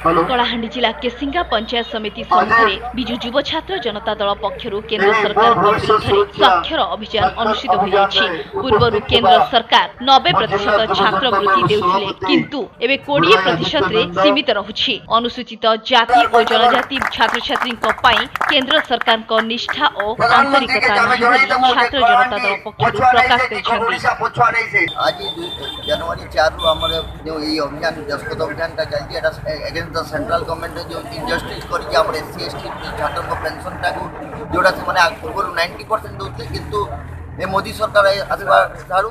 कलाहांडी जिला केसिंगा पंचायत समिति सम्मुखें विजु युव छात्र जनता दल पक्षरु केंद्र सरकार विरुद्ध साक्षर अभियान अनुष्ठित होइछि। पूर्वरु केंद्र सरकार 90% छात्रवृत्ति देउथिले किंतु एबे 20% रे सीमित रहुछि। अनुसूचित जाति और जनजाति छात्र छात्री पई केंद्र सरकार को निष्ठा और आंतरिकता नाही बोली छात्र जनता दल पक्षरु प्रकाश करिसेंति। आज जनवरी 4 रु हमर जो ई अभियान दस्तखत अभियान का चलती एटा अगेंस्ट द सेंट्रल गवर्नमेंट जो इनजस्टिस करके हमर एससी एसटी छात्र को पेंशन टाको जोड़ा से माने पूर्व 90% दोते किंतु ए मोदी सरकार आसवा थारु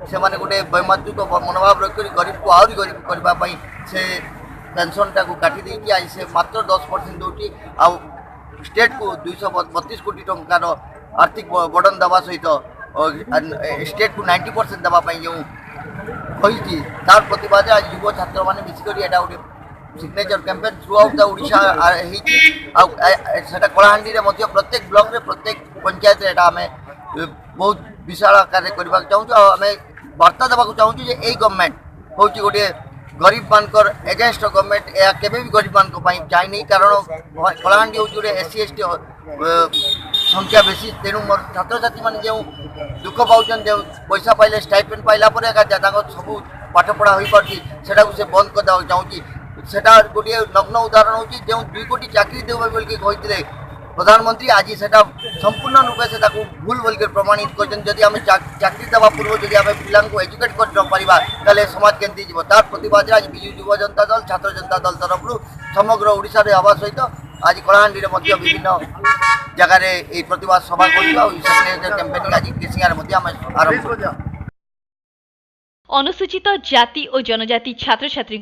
से माने गोटे वैमात्रिक मनोभाव रख गरीब को आउरी गरीब करबा पई से पेंशन टाको काटी दे कि आज से मात्र 10% दोटी आ स्टेट को 232 कोटी टंकार आर्थिक बर्डन दबा सहित स्टेट को 90% दबा पई जो कही तार प्रतिवाद आज युव छात्र मैंने मिसिक एटा गोटे signature campaign through out the Odisha Kalahandi प्रत्येक ब्लॉक रे प्रत्येक पंचायत रे आम बहुत विशाल आकार करने चाहूँ आम वार्ता देवा चाहूँ ये गवर्नमेंट हूँ गोटे गरीब मानकर एगेंस्ट गवर्नमेंट या केबे भी गरीब मान चाहे नहीं कारण कलाहांडी हूँ गोटे एससी एसटी संख्या बेसी तेणु मोर छात्र छात्री मैंने जो दुख पाँच जो पैसा पाइले स्टाइपेंड पाइला सब पाठ पढ़ा हो पार्टी से बंद करदे चाहूँगी सेटा गोटे नग्न उदाहरण हूँ जो 2 कोटी चाकरी देवे बोल कहते प्रधानमंत्री आज से संपूर्ण रूपे से भूल बोल प्रमाणित कर आम चाकरी देवा पूर्व जब आम पिला एजुकेट कर समाज केमती जीव तार प्रतिवाद आज विजु युव जनता दल छात्र जनता दल तरफ समग्र ओडिशा रे हवा सहित आज कलाहांडी विभिन्न जगार प्रतिवाद सभा कैंपेनिंग आज केसिंगार आरंभ। अनुसूचित जाति और जनजाति छात्र छात्री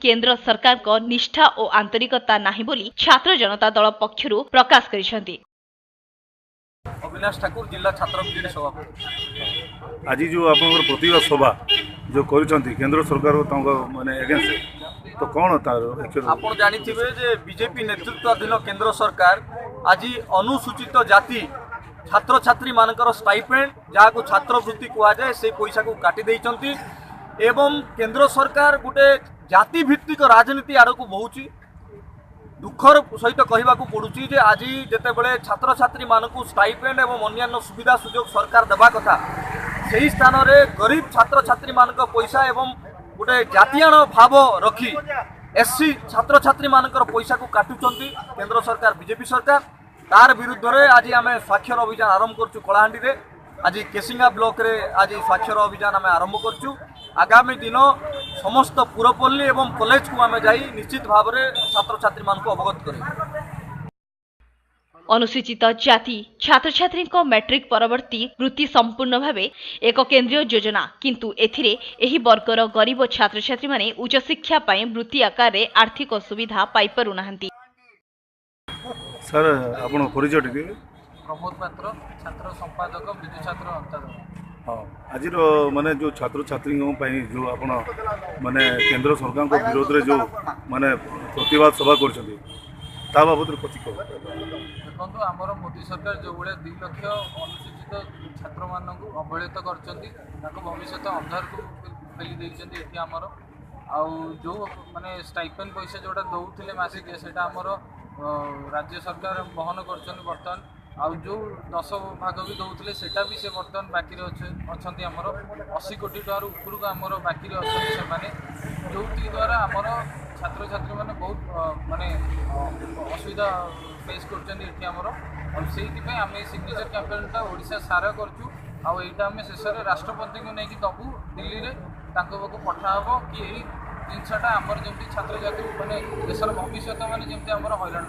केंद्र सरकार को निष्ठा और आंतरिकता नाही बोली छात्र जनता दल पक्षरु प्रकाश करिसेंति। अविनाश ठाकुर जिला छात्र बीजेडी सभापति आज जो आप प्रतिवाद सभा जो करिसेंति केंद्र सरकार माने एगेंस्ट तो कौन तार आप जानिथिबे जे बीजेपी नेतृत्वाधीन केंद्र सरकार आज अनुसूचित जाति छात्र छात्री मानकर स्टाइपेंड जहाँ छात्रवृत्ति कहुए से पैसा को काटी देइचंती एवं केंद्र सरकार गोटे जाति भित्तिक राजनीति आड़ को बहुची दुखर सहित कहवा पड़ुची जे आज जिते बड़े छात्र छात्री मानक स्टाइपेंड एवं अन्य सुविधा सुजोग सरकार देवा कथा से स्थान में गरीब छात्र छात्री मानक पैसा एवं गोटे जातीयाण भाव रखी एससी छात्र छात्री मानकर पैसा को काटुचंती केंद्र सरकार बीजेपी सरकार तार विरुद्ध रे आज आम स्वाक्षर अभियान आरंभ करचु कलाहांडी रे आज केसिंगा ब्लॉक रे आज स्वाक्षर अभियान आम आरंभ करचु आगामी दिन समस्त पुरपल्ली एवं कॉलेज को आम जाई निश्चित भाव में छात्र छात्री मान को अवगत करें। अनुसूचित जाति छात्र छात्री मैट्रिक परवर्ती वृत्ति संपूर्ण भावे एक केंद्रीय योजना किंतु एथिरे एही वर्गर गरीब छात्र छात्री माने उच्च शिक्षा पाई वृत्ति आकार रे आर्थिक सुविधा पाई पारु नाहंती। सर आपण परिचय टिके प्रमोद पात्र छात्र संपादक विजु छात्र अंतर्गत। हाँ आज माने जो छात्र छात्री जो आप माने केंद्र सरकार को विरोध रे जो माने प्रतिवाद सभा करछथि ता बाबद कथि कह देखो आमर मोदी सरकार जो भाई 2 लाख अनुसूचित छात्र मान अवहेलित कर भविष्य अंधार को पेली देती आमर आउ जो माने स्टाइपेंड पैसा जोटा दौले मासिक सेटा आमर राज्य सरकार बहन कर बर्तमान आउ जो 10 भाग भी दौले सेटा भी से बर्तमान बाकी अच्छा आमर 80 कोटी टकर उपरू आमर बाकी अच्छा से जो द्वारा आमर छात्र छात्री मैंने बहुत माने असुविधा फेस करमर और से आम सिग्नेचर कैंपेनटा ओडिशा सारा करचु आईटा आम शेष राष्ट्रपति को लेकिन दबू दिल्ली में पठाब कि यही जिनसा आमर जमी छात्र छात्री मैंने देशर भविष्य मैंने जमी आम हैरान न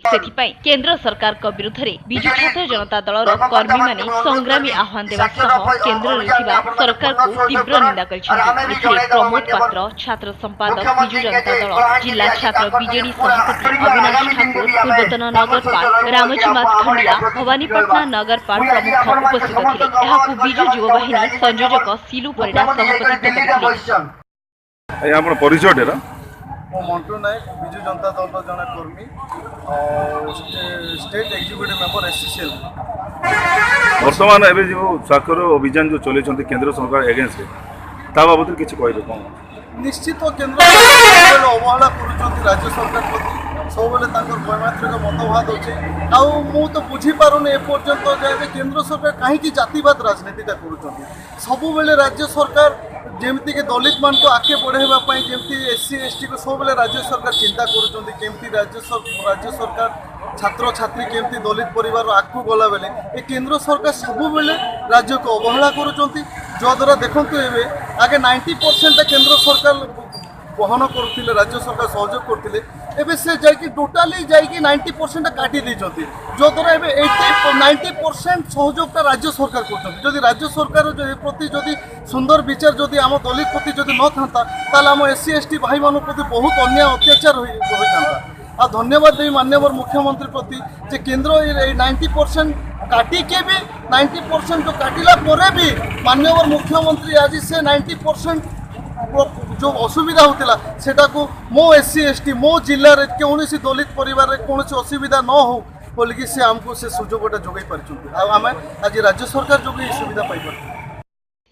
सेथिपाई केंद्र सरकार को विरुद्ध रे बिजु छात्र जनता दलर कर्मी माने संग्रामी आह्वान देवा सह केंद्र रे थिबा सरकार को तीव्र निंदा करिसेंति। एथिरे प्रमोद पात्र छात्र संपादक बिजु जनता दल जिला छात्र बीजेडी सभापति अविनाश ठाकुर पूर्वतन नगरपाल रामचमात खंडिया भवानीपटना नगरपाल प्रमुख उपस्थित थिले। एहाकु बिजु युवा वाहिनी संयोजक सिलु परिडा सभापति करथिले। आपण परिचय डेरा मो मंटू नायक विजु जनता दल जन कर्मी स्टेट एग्जीक्यूटिव मेंबर एससीसीएल। वर्तमान एवं जो स्वाक्षर अभियान जो चले केंद्र सरकार एगेंस्ट ता बाबद किसी कहे कौन निश्चित केंद्र सरकार अवहेला कर राज्य सरकार प्रति सब वैमात्रिक मतवाद अच्छे आउ तो बुझीपारुनि एपर्यंत जाए केंद्र सरकार कहीं जातिवाद राजनीतिटा कर सबु राज्य सरकार जमती कि दलित मान को आगे बढ़ाई जमती SC ST को सब राज्य सरकार चिंता करमती राज्य सरकार छात्र छात्री केमती दलित परिवार आगू गला बेले ए केंद्र सरकार सबु राज्य को अवहेला करुद्वारा देखु आगे 90% केंद्र सरकार बहन करते राज्य सरकार सहयोग करते एवं से जाकि टोटाली जाकि 90% काटी देते जो द्वारा 90% सहयोगटा राज्य सरकार कर राज्य सरकार प्रति जदि सुंदर विचार जदि आम दलित प्रति जदि न था आम SC ST भाई मान प्रति बहुत अन्याय अत्याचार होता आ धन्यवाद देवी माननीय मुख्यमंत्री प्रति जे केंद्र 90% काटिके भी 90% जो काटिला परे भी माननीय मुख्यमंत्री आज से 90% जो असुविधा होता सेटा को मो SC ST मो जिले में कौन दलित परिवार कौन असुविधा न हो बोलिकी से आमको से सुजोगटा जोगाई पार्टी आम आज राज्य सरकार जो सुविधा पाई।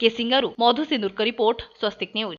केसिंगारू मधु सिंदूर का रिपोर्ट स्वस्तिक न्यूज।